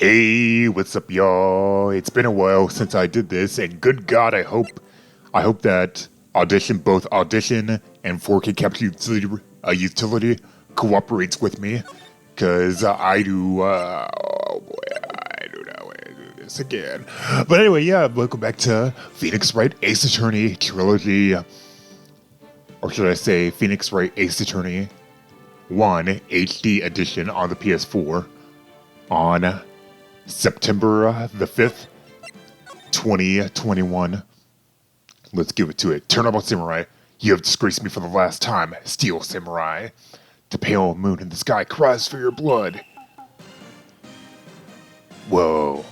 Hey, what's up, y'all? It's been a while since I did this, and good God, I hope that both Audition and 4K Capture utility cooperates with me, cause I do. Oh boy, I do not want to do this again. But anyway, yeah, welcome back to Phoenix Wright Ace Attorney Trilogy, or should I say Phoenix Wright Ace Attorney 1 HD Edition on the PS4 on September the 5th, 2021. Let's give it to it. Turn-up Samurai, you have disgraced me for the last time. Steel Samurai. The pale moon in the sky cries for your blood. Whoa.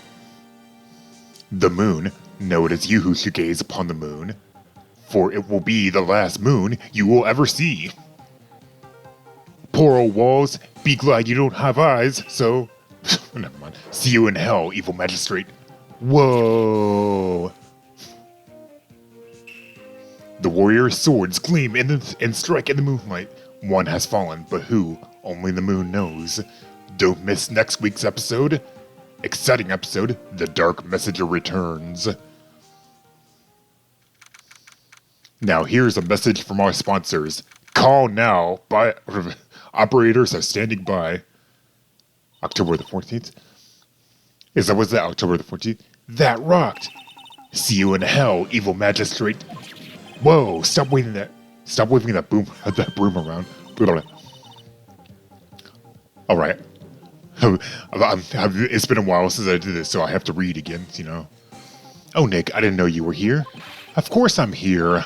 The moon. No, it is you who should gaze upon the moon, for it will be the last moon you will ever see. Poor old walls, be glad you don't have eyes, so... Never mind. See you in hell, evil magistrate. Whoa. The warrior's swords gleam and strike in the moonlight. One has fallen, but who? Only the moon knows. Don't miss next week's episode. Exciting episode, The Dark Messenger returns. Now here's a message from our sponsors. Call now. Operators are standing by. October the 14th? Was that October the 14th? That rocked! See you in hell, evil magistrate. Whoa, stop waving that broom around. Alright. It's been a while since I did this, so I have to read again, you know. Oh, Nick, I didn't know you were here. Of course I'm here.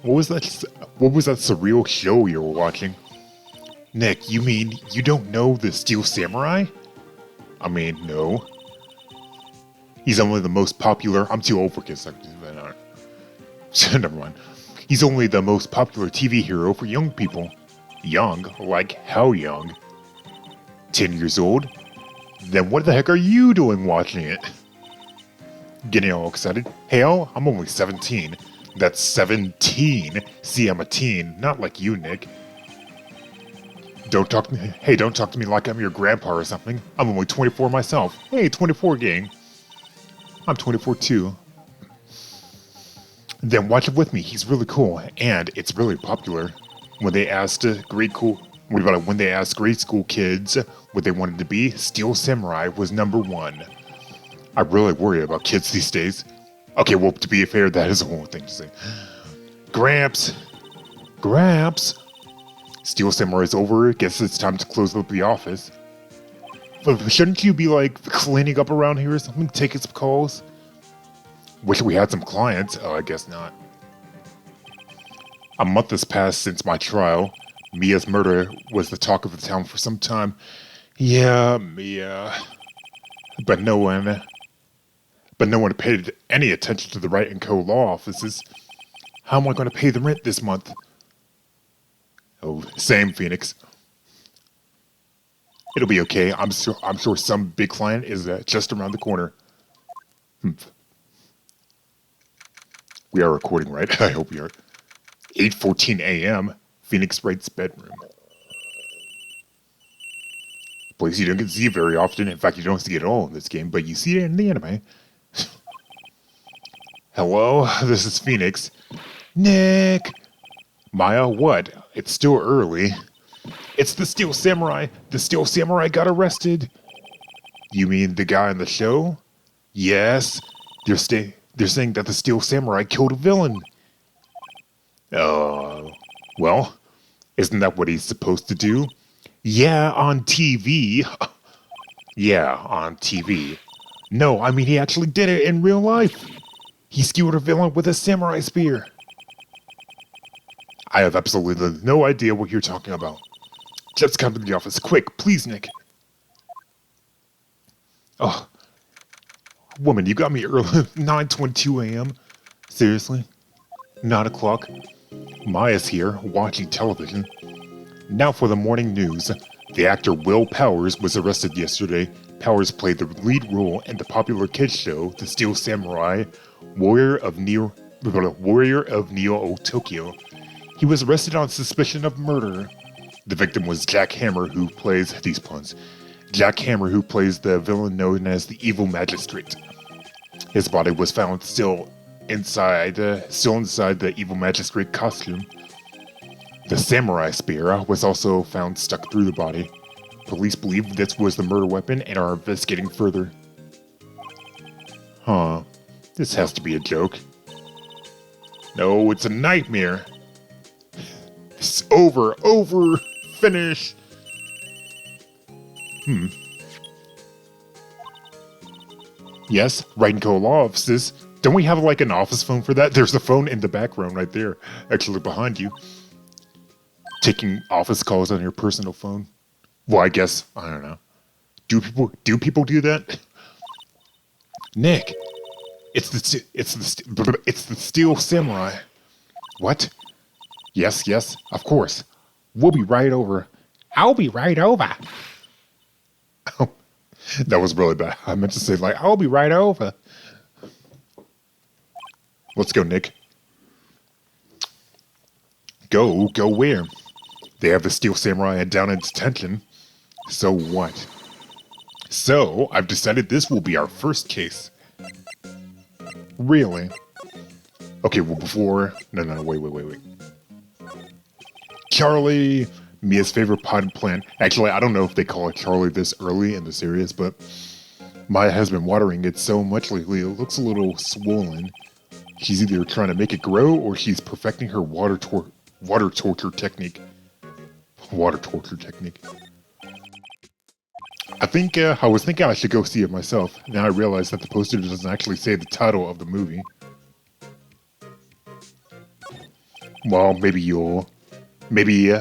What was that surreal show you were watching? Nick, you mean you don't know the Steel Samurai? I mean, no. He's only the most popular... I'm too old for kids. Never mind. He's only the most popular TV hero for young people. Young? Like how young? 10 years old? Then what the heck are you doing watching it? Getting all excited? Hell, I'm only 17. That's 17. See, I'm a teen, not like you, Nick. Don't talk to me like I'm your grandpa or something. I'm only 24 myself. Hey, 24 gang. I'm 24 too. Then watch it with me. He's really cool, and it's really popular. When they asked grade school kids what they wanted to be, Steel Samurai was #1. I really worry about kids these days. Okay, well, to be fair, that is a whole thing to say. Gramps. Steel Samurai's over. Guess it's time to close up the office. But shouldn't you be, like, cleaning up around here or something? Taking some calls? Wish we had some clients. Oh, I guess not. A month has passed since my trial. Mia's murder was the talk of the town for some time. Yeah, Mia. But no one paid any attention to the Wright & Co. law offices. How am I going to pay the rent this month? Oh, same, Phoenix. It'll be okay. I'm sure some big client is just around the corner. We are recording, right? I hope we are. 8:14 a.m. Phoenix Wright's bedroom. Place you don't get to see very often. In fact, you don't see it at all in this game, but you see it in the anime. Hello, this is Phoenix. Nick! Maya, what? It's still early. It's the Steel Samurai. The Steel Samurai got arrested. You mean the guy on the show? Yes. They're saying that the Steel Samurai killed a villain. Well, isn't that what he's supposed to do? Yeah, on TV. Yeah, on TV. No, I mean he actually did it in real life. He skewered a villain with a samurai spear. I have absolutely no idea what you're talking about. Just come to the office, quick, please, Nick. Oh, woman, you got me early. 9:22 a.m. Seriously? 9 o'clock? Maya's here, watching television. Now for the morning news. The actor Will Powers was arrested yesterday. Powers played the lead role in the popular kids show, The Steel Samurai, Warrior of Neo Tokyo. He was arrested on suspicion of murder. The victim was Jack Hammer, who plays these puns. Jack Hammer, who plays the villain known as the Evil Magistrate. His body was found still inside the Evil Magistrate costume. The samurai spear was also found stuck through the body. Police believe this was the murder weapon and are investigating further. Huh. This has to be a joke. No, it's a nightmare. It's over. Finish. Yes, Wright and Co. Law Offices. Don't we have like an office phone for that? There's a phone in the background right there, actually behind you. Taking office calls on your personal phone. Well, I guess, I don't know. Do people do that? Nick, it's the Steel Samurai. What? Yes, of course. We'll be right over. I'll be right over. Oh, that was really bad. I meant to say like, I'll be right over. Let's go, Nick. Go where? They have the Steel Samurai down in detention. So what? So, I've decided this will be our first case. Really? Okay, well before... No, wait. Charlie, Mia's favorite potted plant. Actually, I don't know if they call it Charlie this early in the series, but Maya has been watering it so much lately it looks a little swollen. She's either trying to make it grow or she's perfecting her water torture technique. Water torture technique. I was thinking I should go see it myself. Now I realize that the poster doesn't actually say the title of the movie. Well, maybe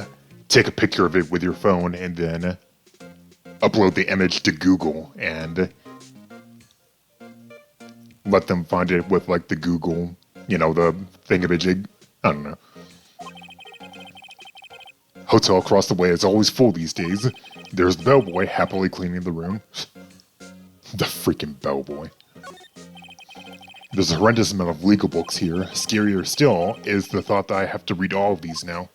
take a picture of it with your phone and then upload the image to Google and let them find it with like the Google, the thingamajig. I don't know. Hotel across the way is always full these days. There's the bellboy happily cleaning the room. The freaking bellboy. There's a horrendous amount of legal books here. Scarier still is the thought that I have to read all of these now.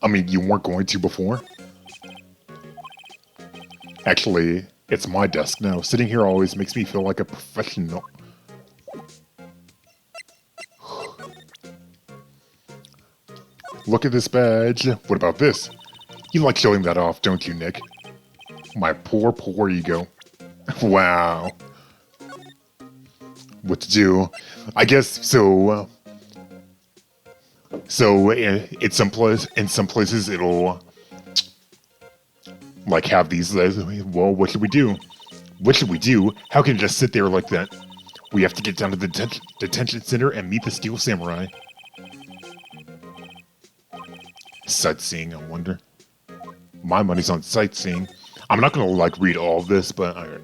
I mean, you weren't going to before? Actually, it's my desk now. Sitting here always makes me feel like a professional. Look at this badge. What about this? You like showing that off, don't you, Nick? My poor ego. Wow. What to do? I guess so. In some places it'll like have these. Well, what should we do? What should we do? How can it just sit there like that? We have to get down to the detention center and meet the Steel Samurai. Sightseeing, I wonder. My money's on sightseeing. I'm not gonna like read all of this, but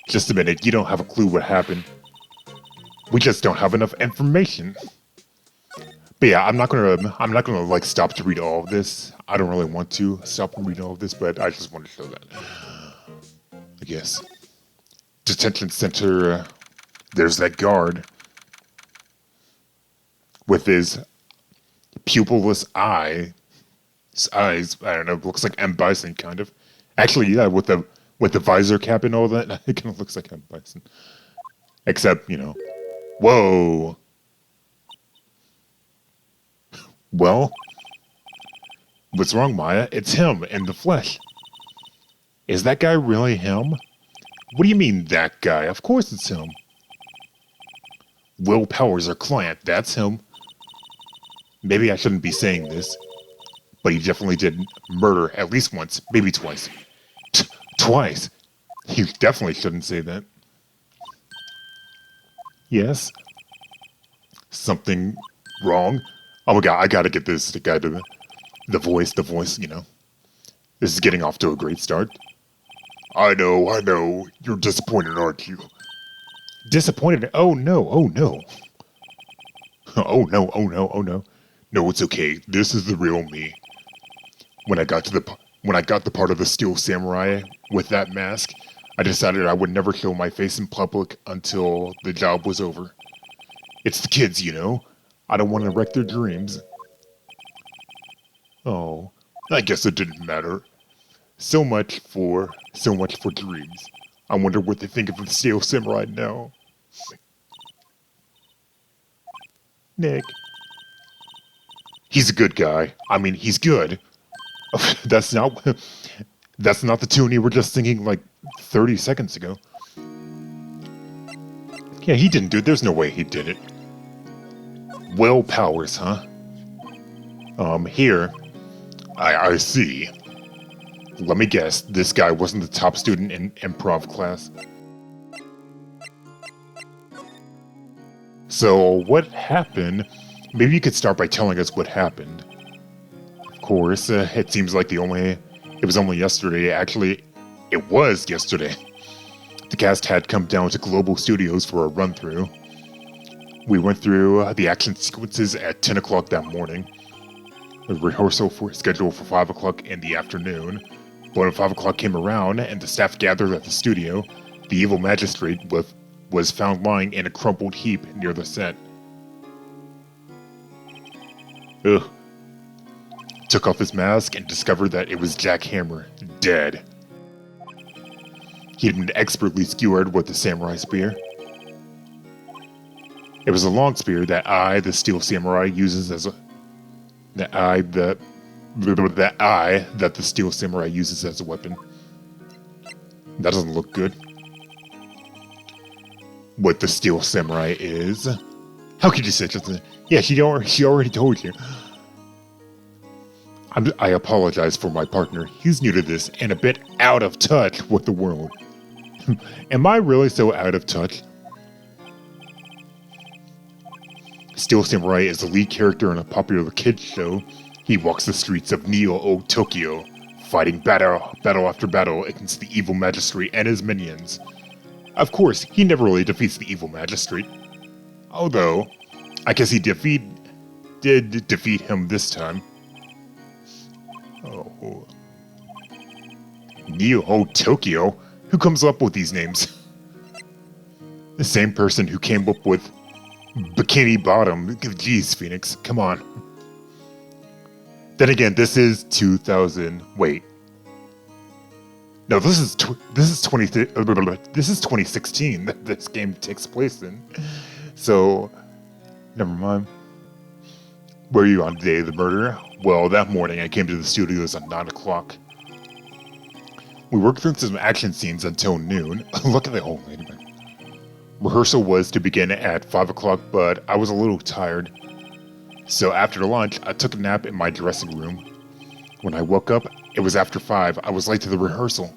just a minute. You don't have a clue what happened. We just don't have enough information. But yeah, I'm not gonna like stop to read all of this. I don't really want to stop and read all of this, but I just want to show that. I guess. Detention center. There's that guard with his pupilless eyes. I don't know. Looks like M. Bison, kind of. Actually, yeah, with the visor cap and all that, it kind of looks like M. Bison. Except, whoa. Well, what's wrong, Maya? It's him in the flesh. Is that guy really him? What do you mean, that guy? Of course it's him. Will Powers, our client, that's him. Maybe I shouldn't be saying this, but he definitely did murder at least once, maybe twice. Twice? You definitely shouldn't say that. Yes? Something wrong? Oh my god, I gotta get this guy to the voice, This is getting off to a great start. I know. You're disappointed, aren't you? Disappointed? Oh no. Oh no, No, it's okay. This is the real me. When I got the part of the Steel Samurai with that mask, I decided I would never show my face in public until the job was over. It's the kids, I don't want to wreck their dreams. Oh, I guess it didn't matter. So much for dreams. I wonder what they think of the Steel Samurai now. Nick. He's a good guy. I mean, he's good. That's not the tune you were just singing like 30 seconds ago. Yeah, he didn't do it. There's no way he did it. Will Powers, huh? Here. I see. Let me guess, this guy wasn't the top student in improv class. So, what happened? Maybe you could start by telling us what happened. Of course, it seems like it was only yesterday. Actually, it was yesterday. The cast had come down to Global Studios for a run-through. We went through the action sequences at 10 o'clock that morning. The rehearsal scheduled for 5 o'clock in the afternoon. But when 5 o'clock came around and the staff gathered at the studio, the evil magistrate was found lying in a crumpled heap near the set. Ugh. Took off his mask and discovered that it was Jack Hammer, dead. He had been expertly skewered with the samurai spear. It was a long spear that the Steel Samurai, uses as a... that the Steel Samurai uses as a weapon. That doesn't look good. What the Steel Samurai is? How could you say such a thing? Yeah, she already told you. I apologize for my partner. He's new to this and a bit out of touch with the world. Am I really so out of touch? Steel Samurai is the lead character in a popular kids show. He walks the streets of Neo Tokyo, fighting battle after battle against the evil magistrate and his minions. Of course, he never really defeats the evil magistrate. Although, I guess he did defeat him this time. Oh. Neo Tokyo? Who comes up with these names? The same person who came up with Bikini Bottom. Jeez, Phoenix, come on. Then again, this is 2000. Wait. No, this is 2016 that this game takes place in. So, never mind. Were you on the day of the murder? Well, that morning I came to the studios at 9 o'clock. We worked through some action scenes until noon. Look at the old lady. Rehearsal was to begin at 5 o'clock, but I was a little tired. So after lunch, I took a nap in my dressing room. When I woke up, it was after 5. I was late to the rehearsal.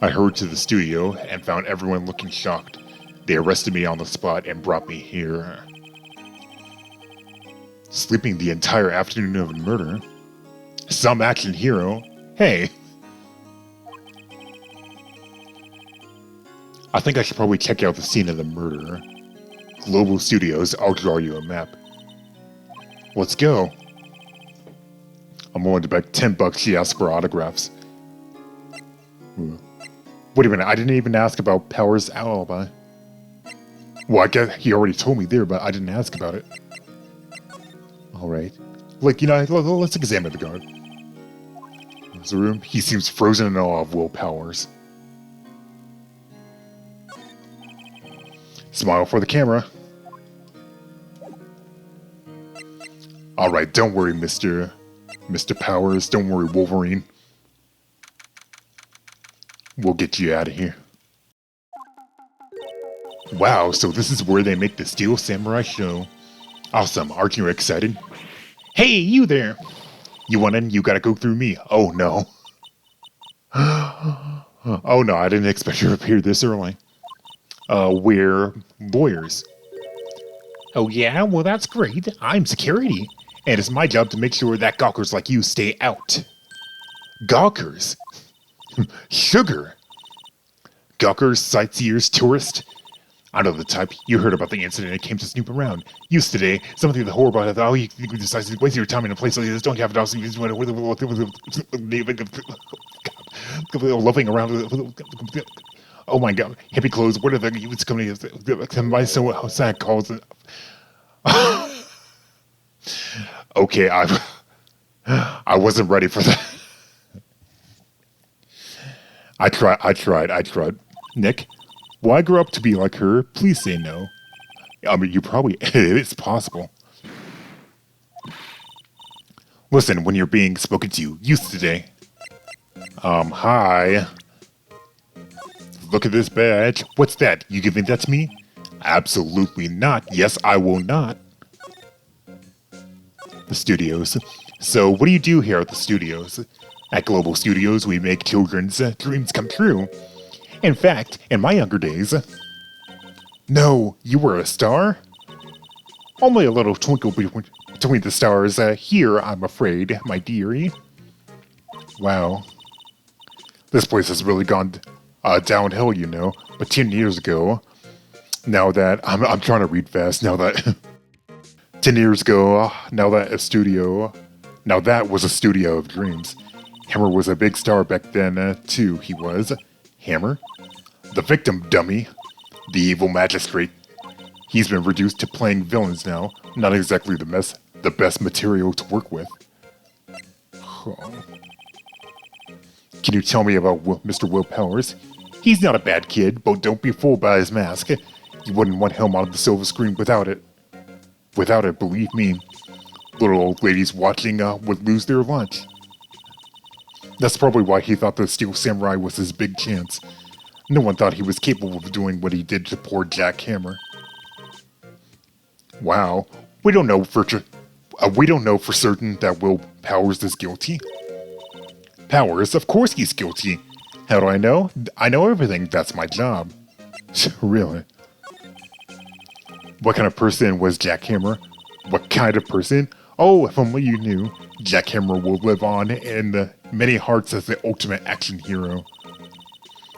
I hurried to the studio and found everyone looking shocked. They arrested me on the spot and brought me here. Sleeping the entire afternoon of a murder? Some action hero? Hey! I think I should probably check out the scene of the murder. Global Studios, I'll draw you a map. Let's go. I'm willing to bet $10 she asked for autographs. Wait a minute, I didn't even ask about Power's alibi. Well, I guess he already told me there, but I didn't ask about it. Alright. Like, let's examine the guard. There's a room. He seems frozen in awe of Will Powers. Smile for the camera. Alright, don't worry, Mr. Powers. Don't worry, Wolverine. We'll get you out of here. Wow, so this is where they make the Steel Samurai show. Awesome, aren't you excited? Hey, you there! You want in? You gotta go through me. Oh no. Oh no, I didn't expect you to appear this early. We're lawyers. Oh yeah? Well that's great. I'm security. And it's my job to make sure that gawkers like you stay out. Gawkers? Sugar? Gawkers, sightseers, tourists? I know the type. You heard about the incident and came to snoop around. Used today, something of the horror about it. Oh, you decide to waste your time in a place like this. Don't you have it also? Loving around. Oh my god. Hippie clothes. What are the youths coming to my so sad calls? Okay, I wasn't ready for that. I tried. Nick, will I grow up to be like her? Please say no. I mean, you probably, it's possible. Listen, when you're being spoken to, use today. Hi. Look at this badge. What's that? You giving that to me? Absolutely not. Yes, I will not. The studios. So, what do you do here at the studios? At Global Studios, we make children's dreams come true. In fact, in my younger days... No, you were a star? Only a little twinkle between the stars here, I'm afraid, my dearie. Wow. This place has really gone downhill, you know. But 10 years ago, now that... I'm trying to read fast, now that... 10 years ago, now that was a studio of dreams. Hammer was a big star back then, too, he was. Hammer? The victim, dummy. The evil magistrate. He's been reduced to playing villains now. Not exactly the best material to work with. Can you tell me about Mr. Will Powers? He's not a bad kid, but don't be fooled by his mask. You wouldn't want him on the silver screen without it. Without it, believe me. Little old ladies watching would lose their lunch. That's probably why he thought the Steel Samurai was his big chance. No one thought he was capable of doing what he did to poor Jack Hammer. Wow, we don't know for certain that Will Powers is guilty. Powers, of course he's guilty. How do I know? I know everything. That's my job. Really? What kind of person was Jack Hammer? What kind of person? Oh, if only you knew. Jack Hammer will live on in many hearts as the ultimate action hero.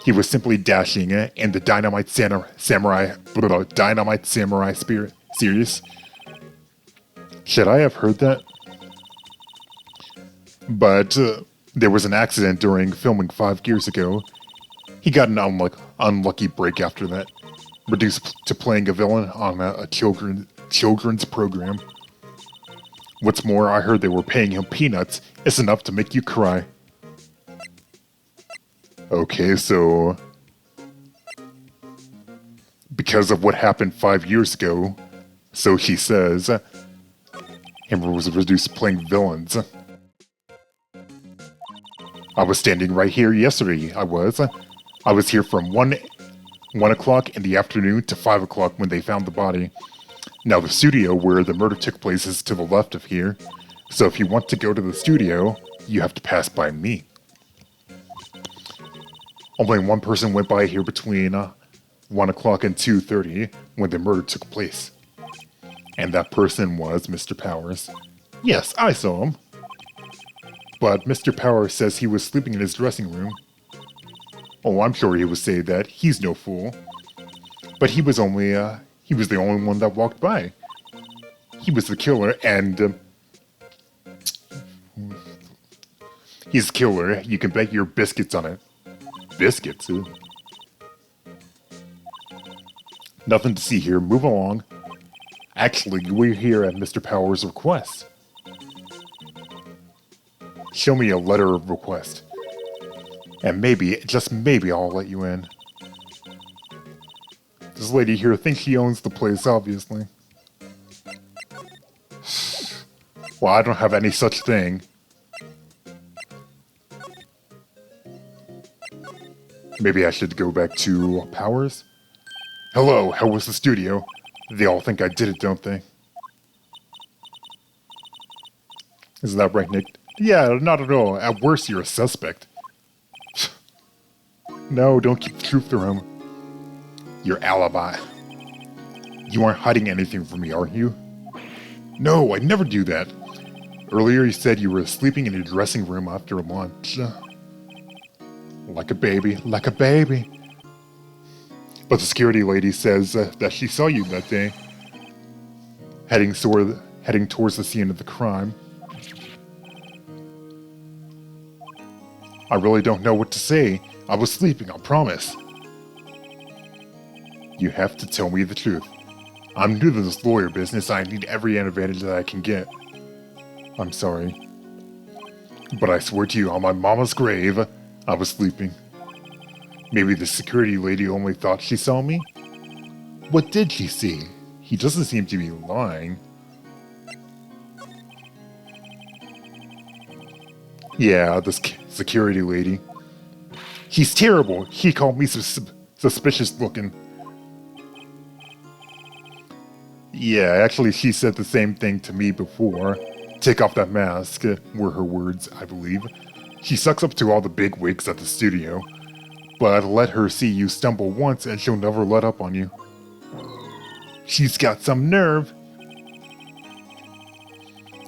He was simply dashing in the Dynamite Samurai spirit series. Should I have heard that? But there was an accident during filming 5 years ago. He got an unlucky break after that. Reduced to playing a villain on a children's program. What's more, I heard they were paying him peanuts. It's enough to make you cry. Okay, so... because of what happened 5 years ago, so he says, Hammer was reduced to playing villains. I was standing right here yesterday, I was here from 1 o'clock in the afternoon to 5 o'clock when they found the body. Now the studio where the murder took place is to the left of here, so if you want to go to the studio, you have to pass by me. Only one person went by here between 1 o'clock and 2:30 when the murder took place. And that person was Mr. Powers. Yes, I saw him. But Mr. Powers says he was sleeping in his dressing room. Oh, I'm sure he would say that. He's no fool. But he was the only one that walked by. He was the killer, and he's the killer. You can bet your biscuits on it. Biscuits? Nothing to see here. Move along. Actually, we're here at Mr. Powers' request. Show me a letter of request. And maybe, just maybe, I'll let you in. This lady here thinks she owns the place, obviously. Well, I don't have any such thing. Maybe I should go back to Powers? Hello, how was the studio? They all think I did it, don't they? Isn't that right, Nick? Yeah, not at all. At worst, you're a suspect. No, don't keep the truth to him. Your alibi. You aren't hiding anything from me, are you? No, I'd never do that. Earlier you said you were sleeping in your dressing room after lunch. Like a baby, like a baby. But the security lady says that she saw you that day. Heading towards the scene of the crime. I really don't know what to say. I was sleeping, I promise. You have to tell me the truth. I'm new to this lawyer business. I need every advantage that I can get. I'm sorry. But I swear to you, on my mama's grave, I was sleeping. Maybe the security lady only thought she saw me? What did she see? He doesn't seem to be lying. Yeah, this security lady. He's terrible. He called me suspicious looking. Yeah, actually she said the same thing to me before. Take off that mask, were her words, I believe. She sucks up to all the big wigs at the studio. But let her see you stumble once and she'll never let up on you. She's got some nerve.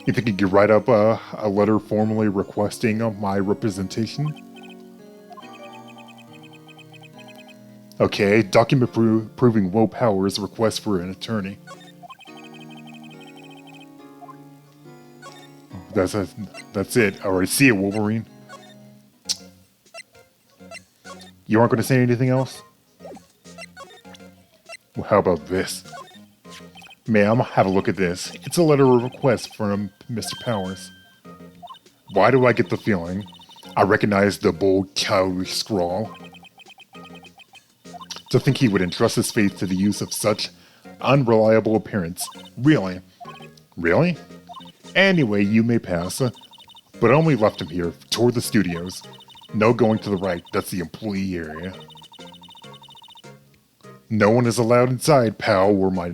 You think you could write up a letter formally requesting my representation? Okay, document proving Will Powers' request for an attorney. That's it. Alright, see you, Wolverine. You aren't going to say anything else? Well, how about this? Ma'am, have a look at this. It's a letter of request from Mr. Powers. Why do I get the feeling I recognize the bold, cowardly scrawl? To think he would entrust his faith to the use of such unreliable appearance. Really? Really? Anyway, you may pass. But I only left him here, toward the studios. No going to the right, that's the employee area. No one is allowed inside, pal, were my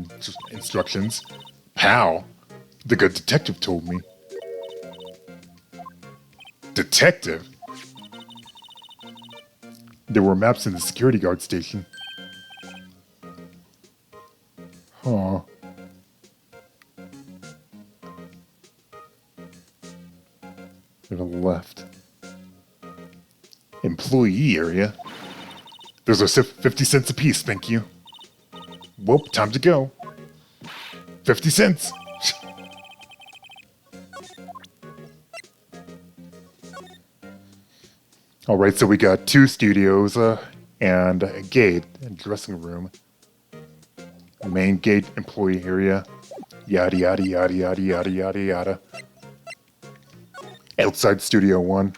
instructions. Pal? The good detective told me. Detective? There were maps in the security guard station. Huh. To the left. Employee area? Those are 50 cents apiece, thank you. Well, time to go. 50 cents! Alright, so we got 2 studios and a gate and dressing room. Main gate, employee area. Yada yada yada yada yada yada yada. Outside studio 1.